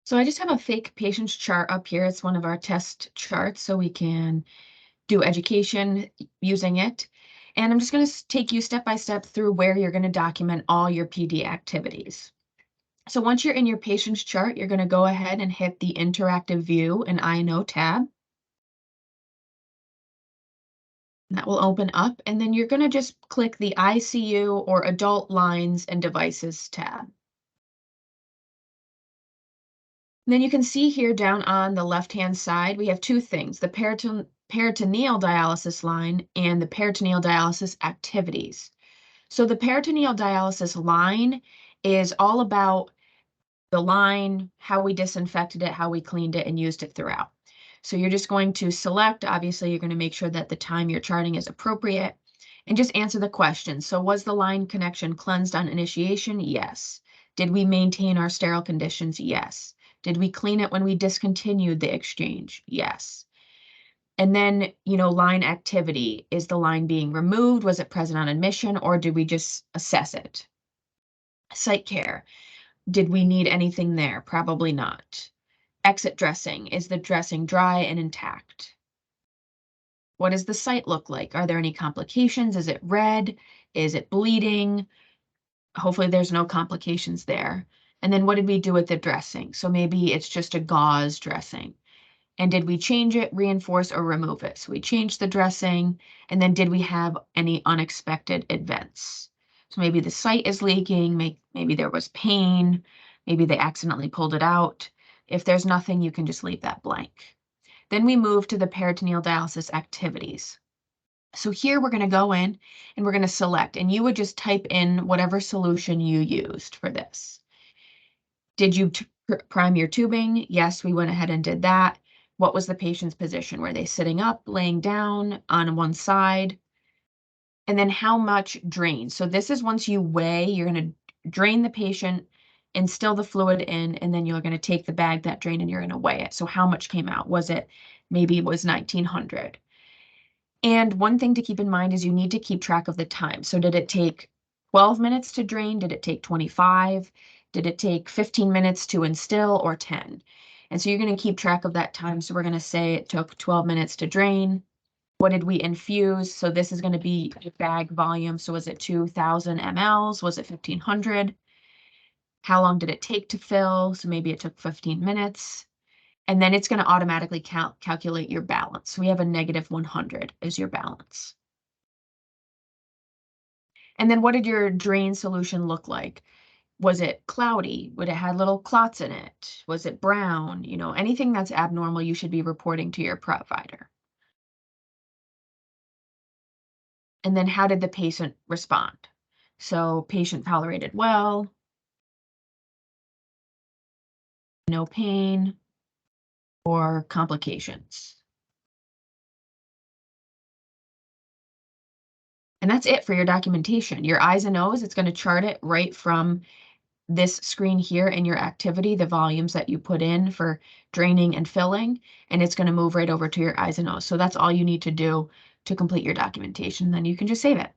So I just have a fake patient's chart up here. It's one of our test charts, so we can do education using it. And I'm just going to take you step by step through where you're going to document all your PD activities. So once you're in your patient's chart, you're going to go ahead and hit the interactive view and I know tab. That will open up, and then you're going to just click the ICU or adult lines and devices tab. Then you can see here down on the left-hand side, we have two things, the peritoneal dialysis line and the peritoneal dialysis activities. So the peritoneal dialysis line is all about the line, how we disinfected it, how we cleaned it, and used it throughout. So you're just going to select, obviously, you're going to make sure that the time you're charting is appropriate, and just answer the question. So was the line connection cleansed on initiation? Yes. Did we maintain our sterile conditions? Yes. Did we clean it when we discontinued the exchange? Yes. And then, line activity. Is the line being removed? Was it present on admission, or did we just assess it? Site care. Did we need anything there? Probably not. Exit dressing. Is the dressing dry and intact? What does the site look like? Are there any complications? Is it red? Is it bleeding? Hopefully there's no complications there. And then what did we do with the dressing? So maybe it's just a gauze dressing. And did we change it, reinforce, or remove it? So we changed the dressing, and then did we have any unexpected events? So maybe the site is leaking, maybe there was pain, maybe they accidentally pulled it out. If there's nothing, you can just leave that blank. Then we move to the peritoneal dialysis activities. So here we're going to go in and we're going to select, and you would just type in whatever solution you used for this. Did you prime your tubing? Yes, we went ahead and did that. What was the patient's position? Were they sitting up, laying down, on one side? And then how much drained? So this is once you weigh, you're going to drain the patient, instill the fluid in, and then you're going to take the bag that drained and you're going to weigh it. So how much came out? Maybe it was 1900. And one thing to keep in mind is you need to keep track of the time. So did it take 12 minutes to drain? Did it take 25? Did it take 15 minutes to instill, or 10? And so you're going to keep track of that time. So we're going to say it took 12 minutes to drain. What did we infuse? So this is going to be the bag volume. So was it 2,000 mLs? Was it 1,500? How long did it take to fill? So maybe it took 15 minutes. And then it's going to automatically calculate your balance. So we have a negative 100 as your balance. And then what did your drain solution look like? Was it cloudy? Would it have little clots in it? Was it brown? Anything that's abnormal, you should be reporting to your provider. And then how did the patient respond? So patient tolerated well, no pain, or complications. And that's it for your documentation. Your I's and O's, it's going to chart it right from this screen here in your activity, the volumes that you put in for draining and filling, and it's going to move right over to your I's and O's. So that's all you need to do to complete your documentation. Then you can just save it.